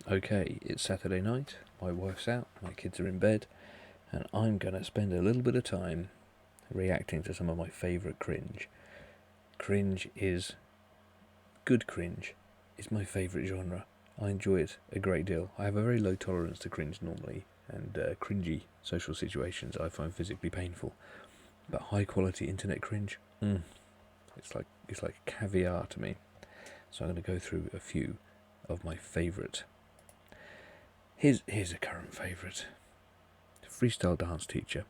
Okay, it's Saturday night, my wife's out, my kids are in bed, and I'm gonna spend a little bit of time reacting to some of my favourite cringe. Cringe is good cringe. It's my favourite genre. I enjoy it a great deal. I have a very low tolerance to cringe normally, and cringy social situations I find physically painful. But high quality internet cringe, it's like caviar to me. So I'm going to go through a few of my favourite. Here's a current favourite. Freestyle dance teacher.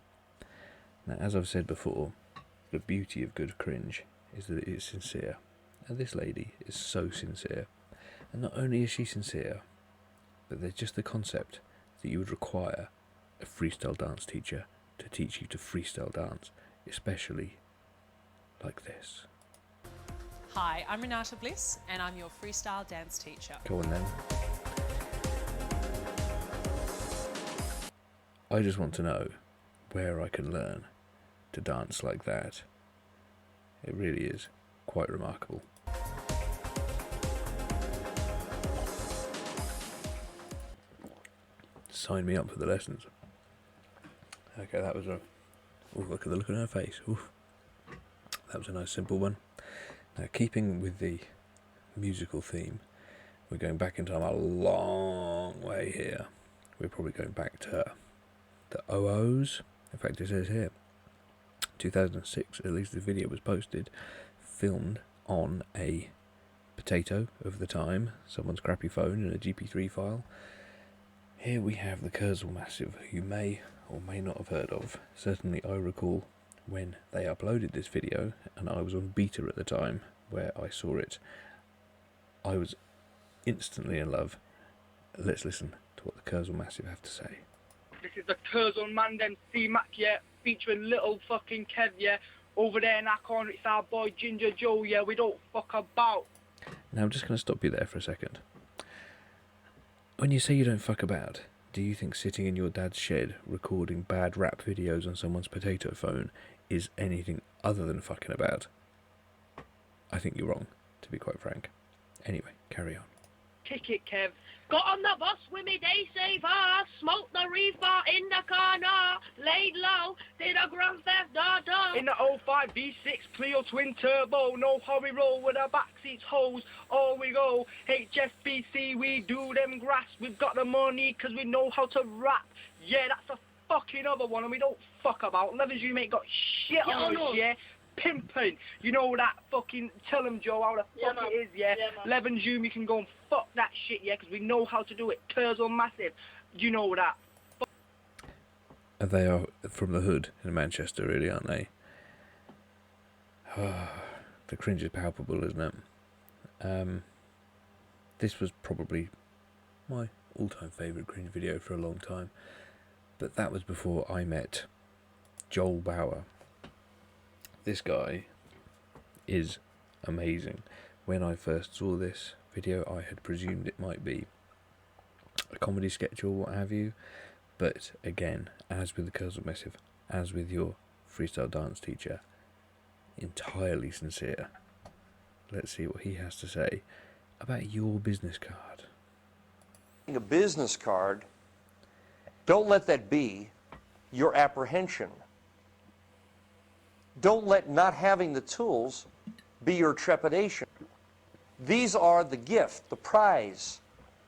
Now, as I've said before, the beauty of good cringe is that it is sincere. And this lady is so sincere. And not only is she sincere, but there's just the concept that you would require a freestyle dance teacher to teach you to freestyle dance, especially like this. Hi, I'm Renata Bliss, and I'm your freestyle dance teacher. Go on then. I just want to know where I can learn to dance like that. It really is quite remarkable. Sign me up for the lessons. Okay, that was a... Oh, look at the look on her face. Oof. That was a nice simple one. Now, keeping with the musical theme, we're going back in time a long way here. We're probably going back to the OOs. In fact, it says here 2006, at least the video was posted, filmed on a potato of the time, someone's crappy phone in a GP3 file. Here we have the Kurzweil Massive, who you may or may not have heard of. Certainly I recall when they uploaded this video, and I was on beta at the time where I saw it. I was instantly in love. Let's listen to what the Kurzweil Massive have to say. This is the Kurzweil Man C-Mac, yeah, featuring little fucking Kev, yeah. Over there in that corner, it's our boy Ginger Joe, yeah, we don't fuck about. Now I'm just going to stop you there for a second. When you say you don't fuck about, do you think sitting in your dad's shed recording bad rap videos on someone's potato phone is anything other than fucking about? I think you're wrong, to be quite frank. Anyway, carry on. Kick it, Kev. Got on the bus with me day saver, smoked the reefer in the corner, laid low, did a grand theft daughter. In the 05 V6 Clio twin turbo, no hurry roll with our backseats hose, all we go. HSBC, we do them grass, we've got the money cause we know how to rap. Yeah, that's a fucking other one and we don't fuck about. Levers you mate got shit on us, yeah? Pimping, you know that fucking, tell them Joe how the fuck it is, yeah? Levin Zoom, you can go and fuck that shit, yeah, because we know how to do it. Kurzweil Massive, you know that. They are from the hood in Manchester, really, aren't they? The cringe is palpable, isn't it? This was probably my all-time favourite cringe video for a long time, but that was before I met Joel Bauer. This guy is amazing. When I first saw this video, I had presumed it might be a comedy sketch or what have you, but again, as with the Kurzweil Massive, as with your freestyle dance teacher, entirely sincere. Let's see what he has to say about your business card. A business card, don't let that be your apprehension. Don't let not having the tools be your trepidation. These are the gift, the prize.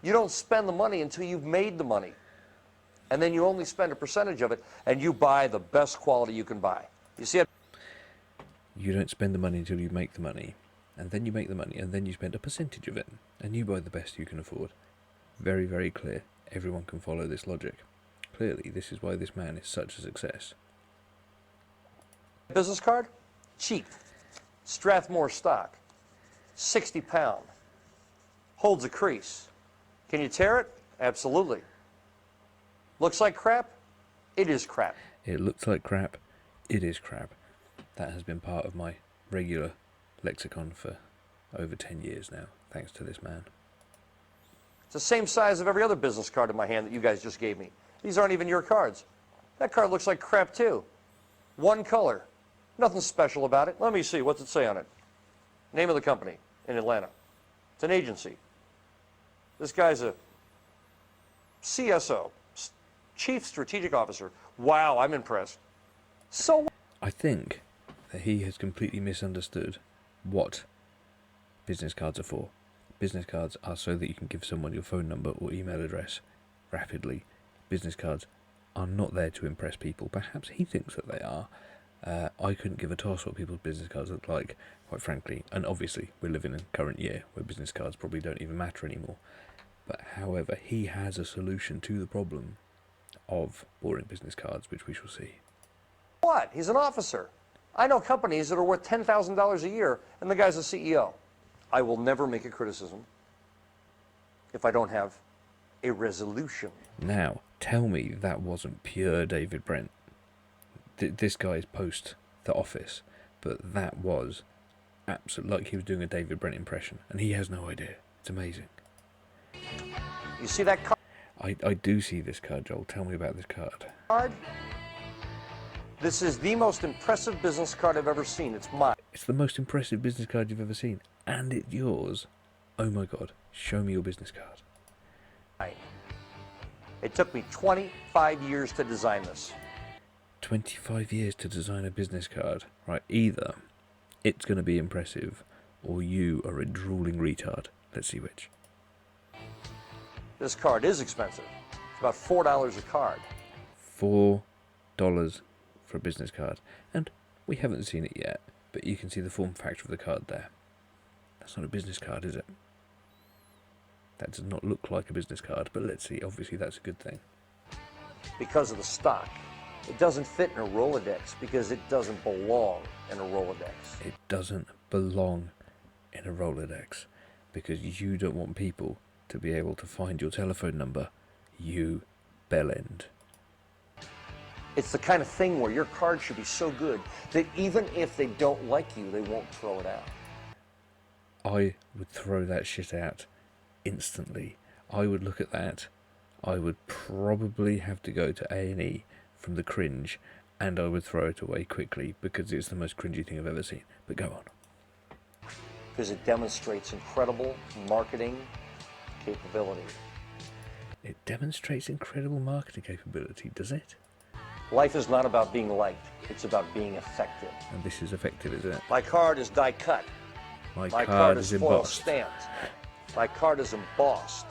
You don't spend the money until you've made the money. And then you only spend a percentage of it, and you buy the best quality you can buy. You see it? You don't spend the money until you make the money, and then you make the money, and then you spend a percentage of it, and you buy the best you can afford. Very, very clear. Everyone can follow this logic. Clearly, this is why this man is such a success. Business card? Cheap. Strathmore stock. 60 pound. Holds a crease. Can you tear it? Absolutely. Looks like crap? It is crap. It looks like crap. It is crap. That has been part of my regular lexicon for over 10 years now, thanks to this man. It's the same size of every other business card in my hand that you guys just gave me. These aren't even your cards. That card looks like crap too. One color. Nothing special about it. Let me see. What's it say on it? Name of the company in Atlanta. It's an agency. This guy's a CSO, Chief Strategic Officer. Wow, I'm impressed. So I think that he has completely misunderstood what business cards are for. Business cards are so that you can give someone your phone number or email address rapidly. Business cards are not there to impress people. Perhaps he thinks that they are. I couldn't give a toss what people's business cards look like, quite frankly. And obviously, we're living in a current year where business cards probably don't even matter anymore. But however, he has a solution to the problem of boring business cards, which we shall see. what? He's an officer. I know companies that are worth $10,000 a year, and the guy's a CEO. I will never make a criticism if I don't have a resolution. Now, tell me that wasn't pure David Brent. This guy is post The Office, but that was absolutely like he was doing a David Brent impression, and he has no idea. It's amazing. You see that I do see this card, Joel. Tell me about this card. card? This is the most impressive business card I've ever seen. It's mine. It's the most impressive business card you've ever seen, and it's yours. Oh my god, show me your business card. It took me 25 years to design this. 25 years to design a business card. Right, either it's going to be impressive, or you are a drooling retard. Let's see which. This card is expensive. It's about $4 a card. $4 for a business card. And we haven't seen it yet, but you can see the form factor of the card there. That's not a business card, is it? That does not look like a business card, but let's see. Obviously, that's a good thing. Because of the stock. It doesn't fit in a Rolodex because it doesn't belong in a Rolodex. It doesn't belong in a Rolodex because you don't want people to be able to find your telephone number, you bellend. It's the kind of thing where your card should be so good that even if they don't like you, they won't throw it out. I would throw that shit out instantly. I would look at that. I would probably have to go to A&E from the Cringe, and I would throw it away quickly because it's the most cringy thing I've ever seen. But go on. Because it demonstrates incredible marketing capability. It demonstrates incredible marketing capability, does it? Life is not about being liked. It's about being effective. And this is effective, is it? My card is die cut. My My card is foil embossed. stamped. My card is embossed.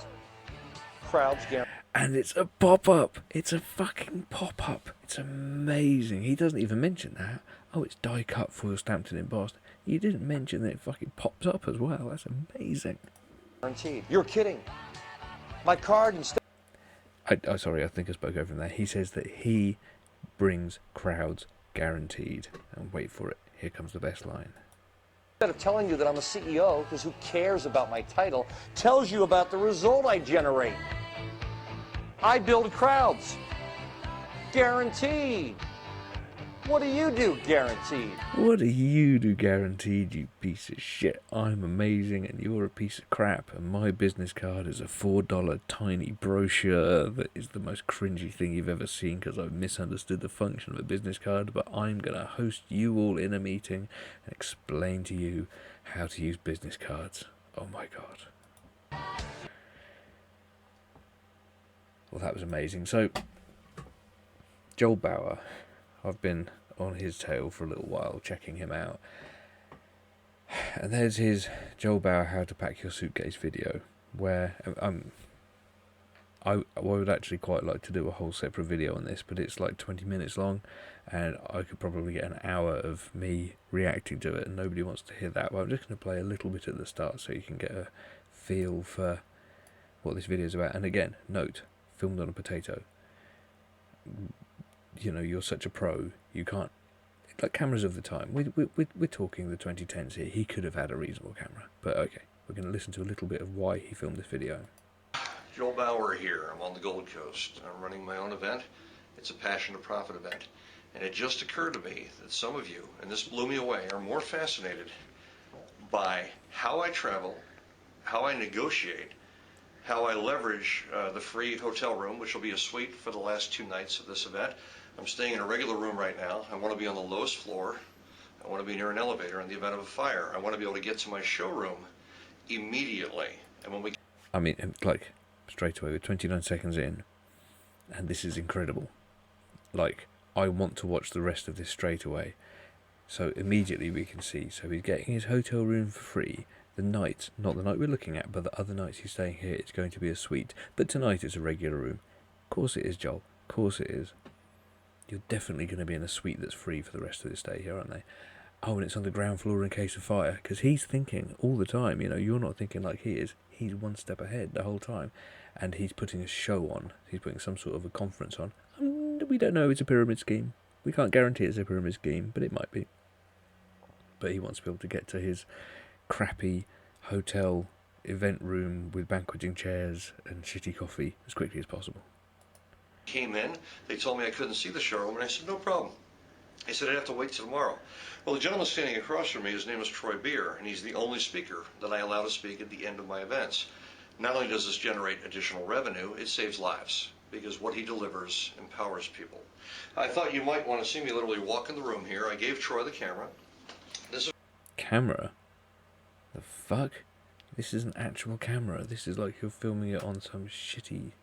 Crowds guaranteed. And it's a pop-up. It's a fucking pop-up. It's amazing. He doesn't even mention that. Oh, it's die-cut, foil stamped and embossed. You didn't mention that it fucking pops up as well. That's amazing. You're kidding. My card instead. Sorry, I think I spoke over him there. He says that he brings crowds guaranteed. And wait for it. Here comes the best line. Instead of telling you that I'm a CEO, because who cares about my title, tells you about the result I generate. I build crowds. Guaranteed. What do you do, guaranteed? What do you do guaranteed, you piece of shit? I'm amazing and you're a piece of crap, and my business card is a $4 tiny brochure that is the most cringy thing you've ever seen because I've misunderstood the function of a business card, but I'm going to host you all in a meeting and explain to you how to use business cards. Oh my god. Well, that was amazing. So, Joel Bauer, I've been on his tail for a little while, checking him out. And there's his Joel Bauer How to Pack Your Suitcase video, where I would actually quite like to do a whole separate video on this, but it's like 20 minutes long, and I could probably get an hour of me reacting to it, and nobody wants to hear that. But I'm just going to play a little bit at the start so you can get a feel for what this video is about. And again, note, filmed on a potato. You know, you're such a pro, you can't, like cameras of the time, we're talking the 2010s here, he could have had a reasonable camera, but okay, we're going to listen to a little bit of why he filmed this video. Joel Bauer here, I'm on the Gold Coast, I'm running my own event, it's a Passion to Profit event, and it just occurred to me that some of you, and this blew me away, are more fascinated by how I travel, how I negotiate, how I leverage the free hotel room, which will be a suite for the last 2 nights of this event. I'm staying in a regular room right now. I want to be on the lowest floor. I want to be near an elevator in the event of a fire. I want to be able to get to my showroom immediately. And when we... I mean, like, straight away. We're 29 seconds in, and this is incredible. Like, I want to watch the rest of this straight away. So immediately we can see, so he's getting his hotel room for free. The night, not the night we're looking at, but the other nights he's staying here, it's going to be a suite. But tonight it's a regular room. Of course it is, Joel. Of course it is. You're definitely going to be in a suite that's free for the rest of this day here, aren't they? Oh, and it's on the ground floor in case of fire. Because he's thinking all the time, you know, you're not thinking like he is. He's one step ahead the whole time. And he's putting a show on. He's putting some sort of a conference on. We don't know it's a pyramid scheme. We can't guarantee it's a pyramid scheme, but it might be. But he wants to be able to get to his crappy hotel event room with banqueting chairs and shitty coffee as quickly as possible. Came in, they told me I couldn't see the showroom, and I said, no problem. He said I'd have to wait till tomorrow. Well, the gentleman standing across from me, his name is Troy Beer, and he's the only speaker that I allow to speak at the end of my events. Not only does this generate additional revenue, it saves lives, because what he delivers empowers people. I thought you might want to see me literally walk in the room here. I gave Troy the camera. This is Camera? The fuck? This is an actual camera. This is like you're filming it on some shitty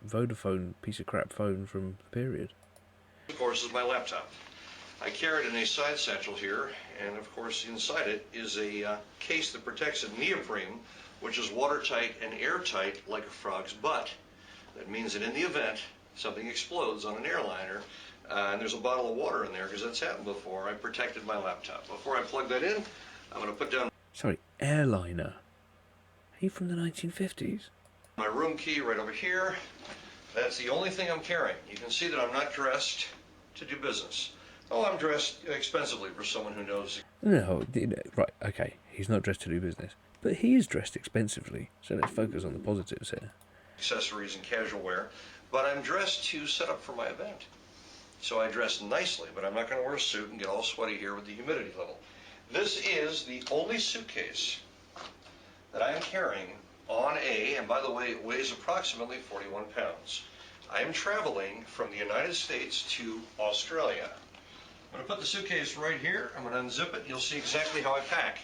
Vodafone piece of crap phone from the period. of course, is my laptop. I carry it in a side satchel here, and of course inside it is a case that protects a neoprene, which is watertight and airtight like a frog's butt. That means that in the event something explodes on an airliner, and there's a bottle of water in there, because that's happened before, I protected my laptop. Before I plug that in, I'm going to put down Sorry, airliner. Are you from the 1950s? my room key right over here. That's the only thing I'm carrying. You can see that I'm not dressed to do business. Oh, I'm dressed expensively for someone who knows. No, right, okay. He's not dressed to do business. But he is dressed expensively, so let's focus on the positives here. Accessories and casual wear, but I'm dressed to set up for my event. So I dress nicely, but I'm not going to wear a suit and get all sweaty here with the humidity level. This is the only suitcase that I am carrying and by the way, it weighs approximately 41 pounds. I am traveling from the United States to Australia. I'm going to put the suitcase right here. I'm going to unzip it. You'll see exactly how I pack.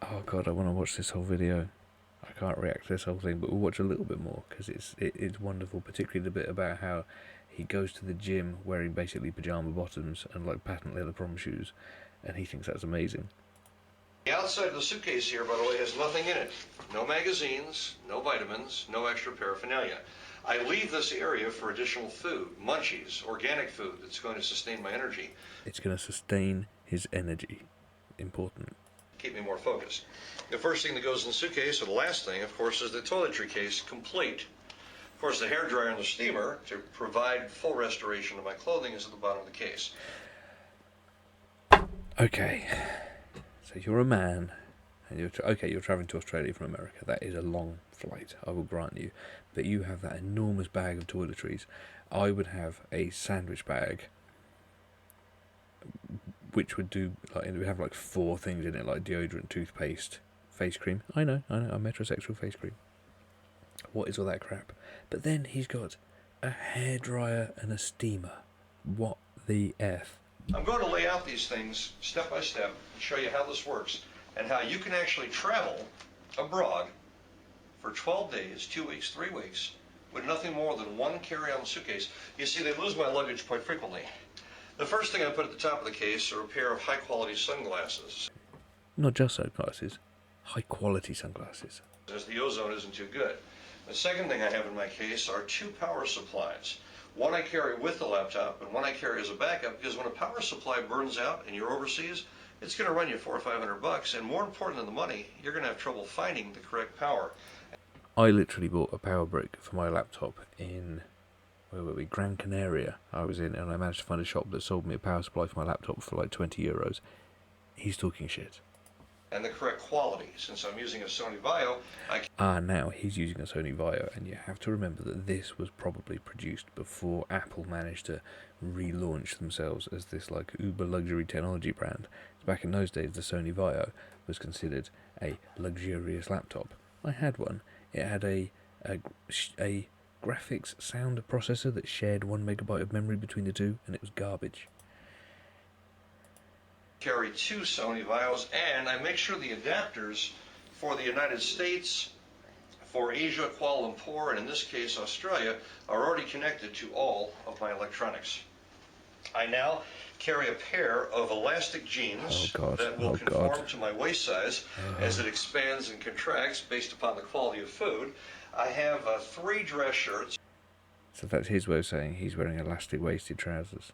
Oh god, I want to watch this whole video. I can't react to this whole thing, but we'll watch a little bit more, because it's wonderful, particularly the bit about how he goes to the gym wearing basically pyjama bottoms and like patent leather prom shoes, and he thinks that's amazing. The outside of the suitcase here, by the way, has nothing in it. No magazines, no vitamins, no extra paraphernalia. I leave this area for additional food, munchies, organic food that's going to sustain my energy. It's going to sustain his energy. Important. Keep me more focused. The first thing that goes in the suitcase, or the last thing, of course, is the toiletry case, complete. Of course, the hairdryer and the steamer, to provide full restoration of my clothing, is at the bottom of the case. Okay. So you're a man, and you're traveling to Australia from America. That is a long flight, I will grant you. But you have that enormous bag of toiletries. I would have a sandwich bag, which would do, like, it would have like 4 things in it, like deodorant, toothpaste, face cream. I know, a metrosexual face cream. What is all that crap? But then he's got a hairdryer and a steamer. What the F? I'm going to lay out these things step by step and show you how this works and how you can actually travel abroad for 12 days, 2 weeks, 3 weeks with nothing more than one carry-on suitcase. You see, they lose my luggage quite frequently. The first thing I put at the top of the case are a pair of high-quality sunglasses. Not just sunglasses, high-quality sunglasses. As the ozone isn't too good. The second thing I have in my case are 2 power supplies. One I carry with the laptop, and one I carry as a backup, because when a power supply burns out and you're overseas, it's going to run you $400 or $500, and more important than the money, you're going to have trouble finding the correct power. I literally bought a power brick for my laptop in, where were we, Gran Canaria I was in, and I managed to find a shop that sold me a power supply for my laptop for like €20. He's talking shit. And the correct quality. Since I'm using a Sony Vaio, now he's using a Sony Vaio, and you have to remember that this was probably produced before Apple managed to relaunch themselves as this like uber luxury technology brand. Back in those days, the Sony Vaio was considered a luxurious laptop. I had one. It had a graphics sound processor that shared 1 megabyte of memory between the two, and it was garbage. Carry 2 Sony Vaios, and I make sure the adapters for the United States, for Asia, Kuala Lumpur, and in this case Australia, are already connected to all of my electronics. I now carry a pair of elastic jeans that will conform to my waist size as it expands and contracts based upon the quality of food. I have 3 dress shirts. So that's his way of saying he's wearing elastic-waisted trousers,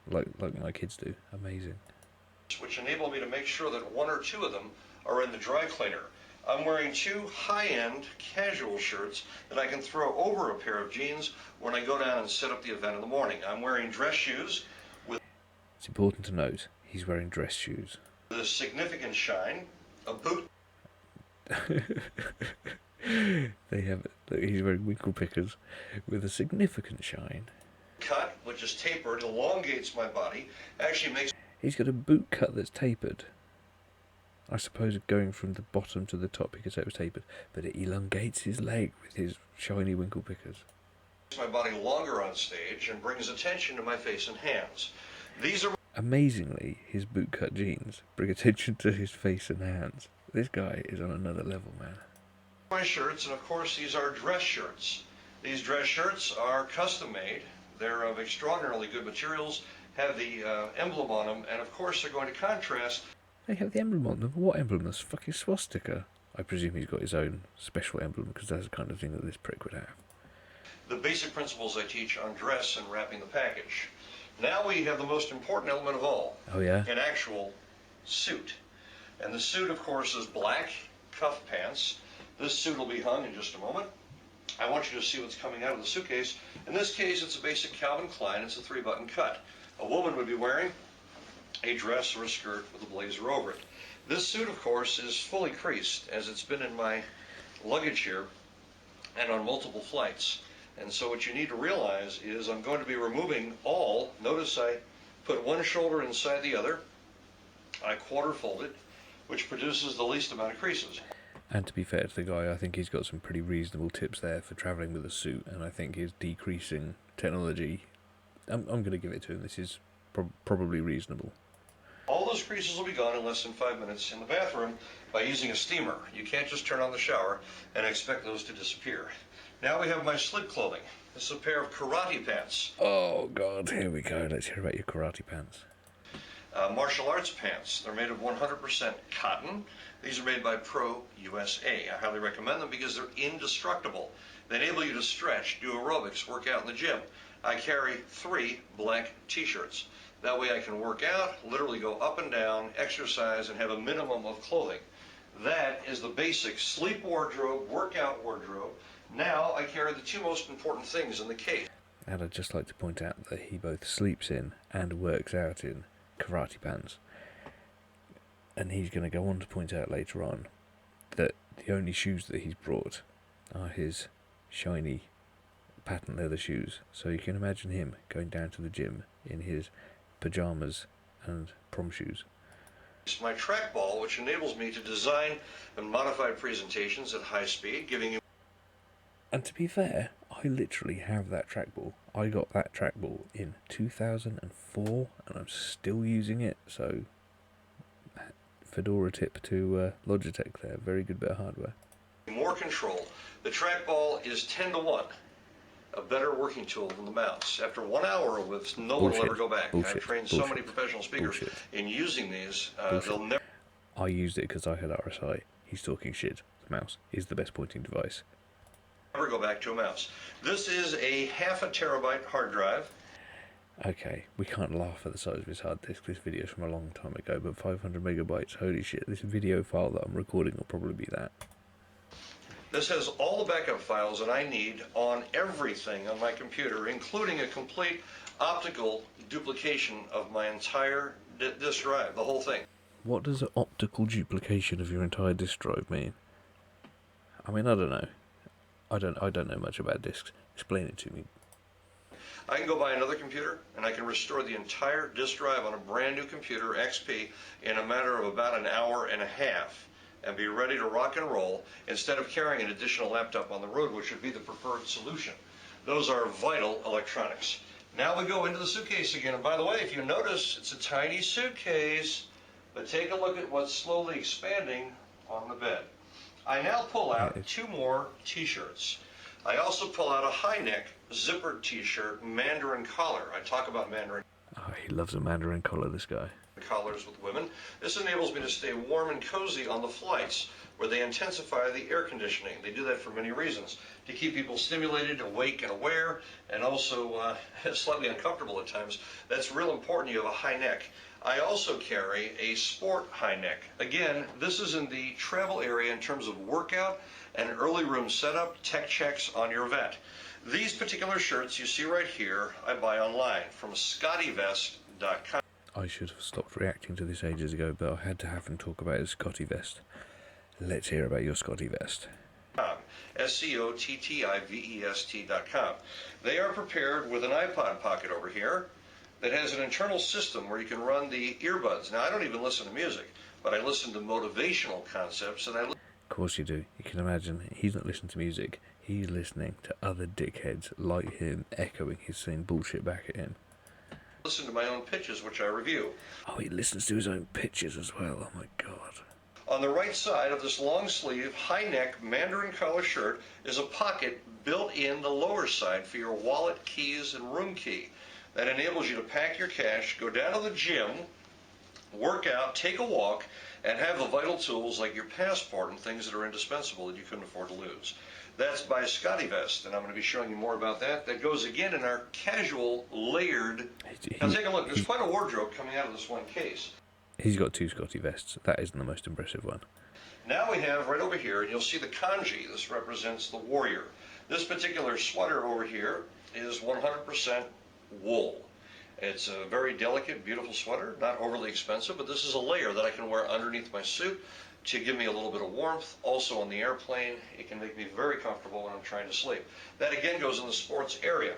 like my kids do. Amazing. Which enable me to make sure that 1 or 2 of them are in the dry cleaner. I'm wearing 2 high-end casual shirts that I can throw over a pair of jeans when I go down and set up the event in the morning. I'm wearing dress shoes with... It's important to note, he's wearing dress shoes. ...a significant shine, a boot... He's wearing winkle pickers with a significant shine. ...cut, which is tapered, elongates my body, actually makes... He's got a boot cut that's tapered. I suppose going from the bottom to the top, you could say it was tapered, but it elongates his leg with his shiny winkle pickers. ...my body longer on stage and brings attention to my face and hands. These are... Amazingly, his boot-cut jeans bring attention to his face and hands. This guy is on another level, man. ...my shirts, and of course these are dress shirts. These dress shirts are custom-made. They're of extraordinarily good materials, have the emblem on them, and of course they're going to contrast... They have the emblem on them? What emblem? This fucking swastika. I presume he's got his own special emblem, because that's the kind of thing that this prick would have. ...the basic principles I teach on dress and wrapping the package. Now we have the most important element of all. Oh, yeah? An actual suit. And the suit, of course, is black cuff pants. This suit will be hung in just a moment. I want you to see what's coming out of the suitcase. In this case, it's a basic Calvin Klein. It's a 3-button cut. A woman would be wearing a dress or a skirt with a blazer over it. This suit, of course, is fully creased, as it's been in my luggage here and on multiple flights. And so what you need to realize is I'm going to be removing all. Notice I put one shoulder inside the other. I quarter fold it, which produces the least amount of creases. And to be fair to the guy, I think he's got some pretty reasonable tips there for travelling with a suit, and I think his decreasing technology, I'm going to give it to him. This is probably reasonable. All those creases will be gone in less than 5 minutes in the bathroom by using a steamer. You can't just turn on the shower and expect those to disappear. Now we have my slip clothing. This is a pair of karate pants. Oh, God, here we go. Let's hear about your karate pants. Martial arts pants. They're made of 100% cotton. These are made by Pro USA. I highly recommend them because they're indestructible. They enable you to stretch, do aerobics, work out in the gym. I carry 3 black t-shirts. That way I can work out, literally go up and down, exercise, and have a minimum of clothing. That is the basic sleep wardrobe, workout wardrobe. Now I carry the 2 most important things in the case. And I'd just like to point out that he both sleeps in and works out in karate pants. And he's going to go on to point out later on that the only shoes that he's brought are his shiny patent leather shoes. So you can imagine him going down to the gym in his pajamas and prom shoes. It's my trackball, which enables me to design and modify presentations at high speed, giving you... And to be fair, I literally have that trackball. I got that trackball in 2004 and I'm still using it, so fedora tip to Logitech there. Very good bit of hardware. More control. The trackball is 10 to 1. A better working tool than the mouse. After 1 hour with no one will ever go back. I've trained so many professional speakers in using these. They'll never... I used it because I had RSI. He's talking shit. The mouse is the best pointing device. Never go back to a mouse. This is a 0.5 terabyte hard drive. Okay, we can't laugh at the size of his hard disk. This video's from a long time ago, but 500 megabytes, holy shit. This video file that I'm recording will probably be that. This has all the backup files that I need on everything on my computer, including a complete optical duplication of my entire disk drive, the whole thing. What does an optical duplication of your entire disk drive mean? I mean, I don't know. I don't know much about disks. Explain it to me. I can go buy another computer and I can restore the entire disk drive on a brand new computer, XP, in a matter of about an hour and a half and be ready to rock and roll instead of carrying an additional laptop on the road, which would be the preferred solution. Those are vital electronics. Now we go into the suitcase again. And by the way, if you notice, it's a tiny suitcase, but take a look at what's slowly expanding on the bed. I now pull out 2 more t-shirts. I also pull out a high neck zippered t-shirt, Mandarin collar. I talk about Mandarin Oh, he loves a Mandarin collar, this guy. collars with women. This enables me to stay warm and cozy on the flights where they intensify the air conditioning. They do that for many reasons. To keep people stimulated, awake, and aware, and also slightly uncomfortable at times. That's real important. You have a high neck. I also carry a sport high neck. Again, this is in the travel area in terms of workout and early room setup, tech checks on your vet. These particular shirts you see right here, I buy online from scottivest.com. I should have stopped reacting to this ages ago, but I had to have him talk about his Scotty vest. Let's hear about your Scotty vest. SCOTTIVEST.com. They are prepared with an iPod pocket over here that has an internal system where you can run the earbuds. Now, I don't even listen to music, but I listen to motivational concepts, and Of course you do. You can imagine he's not listening to music. He's listening to other dickheads like him echoing his same bullshit back at him. listen to my own pitches, which I review. Oh, he listens to his own pitches as well. Oh my god. On the right side of this long sleeve, high neck Mandarin collar shirt is a pocket built in the lower side for your wallet, keys, and room key. That enables you to pack your cash, go down to the gym, work out, take a walk, and have the vital tools like your passport and things that are indispensable that you couldn't afford to lose. That's by Scotty Vest, and I'm going to be showing you more about that. That goes again in our casual layered. Now take a look. There's quite a wardrobe coming out of this one case. He's got two Scotty vests. That isn't the most impressive one. Now we have right over here, and you'll see the kanji. This represents the warrior. This particular sweater over here is 100% wool. It's a very delicate, beautiful sweater, not overly expensive, but this is a layer that I can wear underneath my suit to give me a little bit of warmth. Also on the airplane, it can make me very comfortable when I'm trying to sleep. That again goes in the sports area.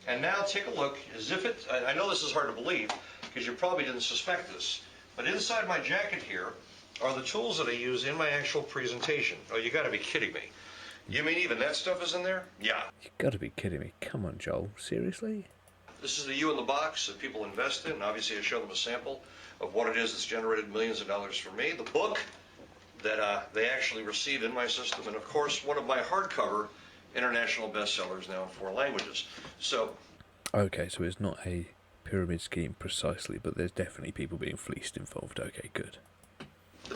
And now take a look, as if it, I know this is hard to believe, because you probably didn't suspect this, but inside my jacket here are the tools that I use in my actual presentation. Oh, you gotta be kidding me. You mean even that stuff is in there? Yeah. You gotta be kidding me. Come on, Joel. Seriously? This is the U in the box that people invest in, and obviously I show them a sample of what it is that's generated millions of dollars for me. The book that they actually receive in my system, and of course one of my hardcover international bestsellers now in 4 languages. So, Okay, so it's not a pyramid scheme precisely, but there's definitely people being fleeced involved. Okay, good.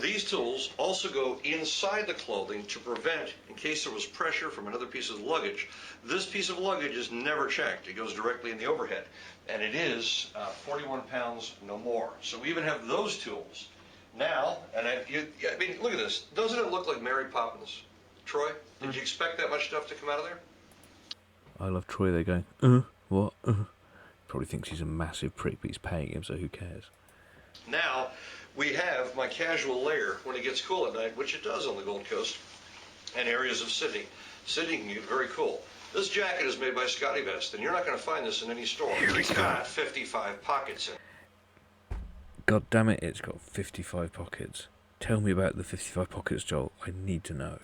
these tools also go inside the clothing to prevent, in case there was pressure from another piece of luggage. This piece of luggage is never checked. It goes directly in the overhead. And it is 41 pounds, no more. So we even have those tools. Now, and I mean, look at this. Doesn't it look like Mary Poppins? Troy, did you expect that much stuff to come out of there? I love Troy there going, what? Probably thinks he's a massive prick, but he's paying him, so who cares? Now, we have my casual layer when it gets cool at night, which it does on the Gold Coast and areas of Sydney. Sydney can get very cool. This jacket is made by Scotty Vest, and you're not going to find this in any store. It's got 55 pockets in it. God damn it, it's got 55 pockets. Tell me about the 55 pockets, Joel. I need to know.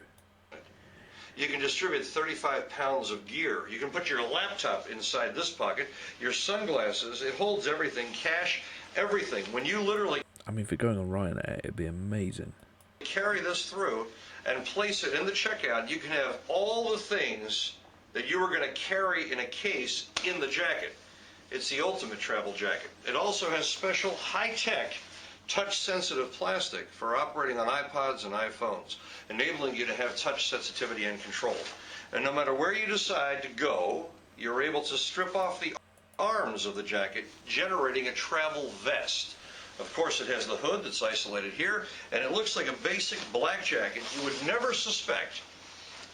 You can distribute 35 pounds of gear. You can put your laptop inside this pocket, your sunglasses. It holds everything, cash, everything. When you literally I mean, if you're going on Ryanair, it'd be amazing. carry this through and place it in the checkout, you can have all the things that you were going to carry in a case in the jacket. It's the ultimate travel jacket. It also has special high-tech, touch-sensitive plastic for operating on iPods and iPhones, enabling you to have touch sensitivity and control. And no matter where you decide to go, you're able to strip off the arms of the jacket, generating a travel vest. Of course, it has the hood that's isolated here, and it looks like a basic black jacket. You would never suspect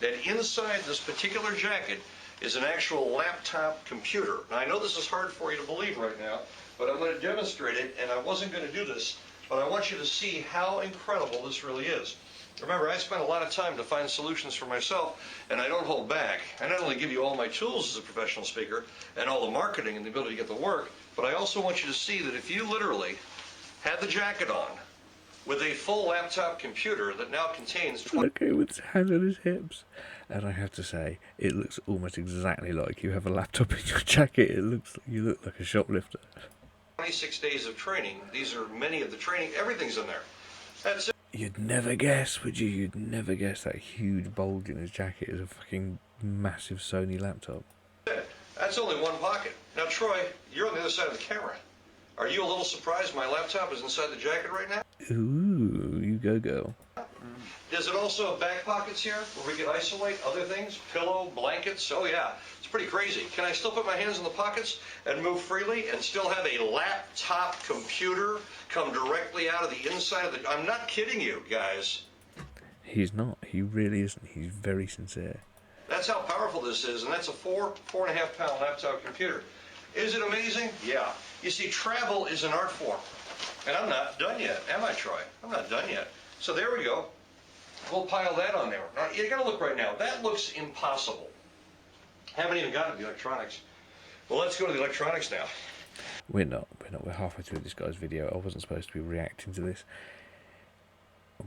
that inside this particular jacket is an actual laptop computer. Now, I know this is hard for you to believe right now, but I'm going to demonstrate it, and I wasn't going to do this, but I want you to see how incredible this really is. Remember, I spent a lot of time to find solutions for myself, and I don't hold back. I not only give you all my tools as a professional speaker and all the marketing and the ability to get the work, but I also want you to see that if you literally had the jacket on with a full laptop computer that now contains Okay, with his hands on his hips. And I have to say, it looks almost exactly like you have a laptop in your jacket. It looks like you look like a shoplifter. 26 days of training. These are many of the training. Everything's in there. That's it. You'd never guess, would you? You'd never guess that huge bulge in his jacket is a fucking massive Sony laptop. That's only one pocket. Now, Troy, you're on the other side of the camera. Are you a little surprised my laptop is inside the jacket right now? Ooh, you go, girl. Does it also have back pockets here where we can isolate other things? Pillow, blankets? Oh yeah, it's pretty crazy. Can I still put my hands in the pockets and move freely and still have a laptop computer come directly out of the inside of the... I'm not kidding you, guys. He's not. He really isn't. He's very sincere. That's how powerful this is, and that's a 4.5 pound laptop computer. Is it amazing? Yeah. You see, travel is an art form. And I'm not done yet, am I, Troy? I'm not done yet. So there we go. We'll pile that on there. Now, you gotta look right now. That looks impossible. Haven't even gotten to the electronics. Well, let's go to the electronics now. We're not. We're halfway through this guy's video. I wasn't supposed to be reacting to this.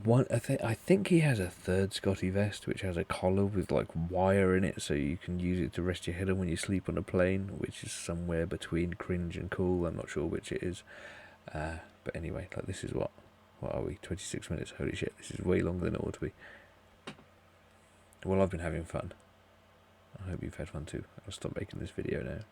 I think he has a third Scotty vest, which has a collar with like wire in it, so you can use it to rest your head on when you sleep on a plane, which is somewhere between cringe and cool. I'm not sure which it is. But anyway, like this is what are we? 26 minutes. Holy shit! This is way longer than it ought to be. Well, I've been having fun. I hope you've had fun too. I'll stop making this video now.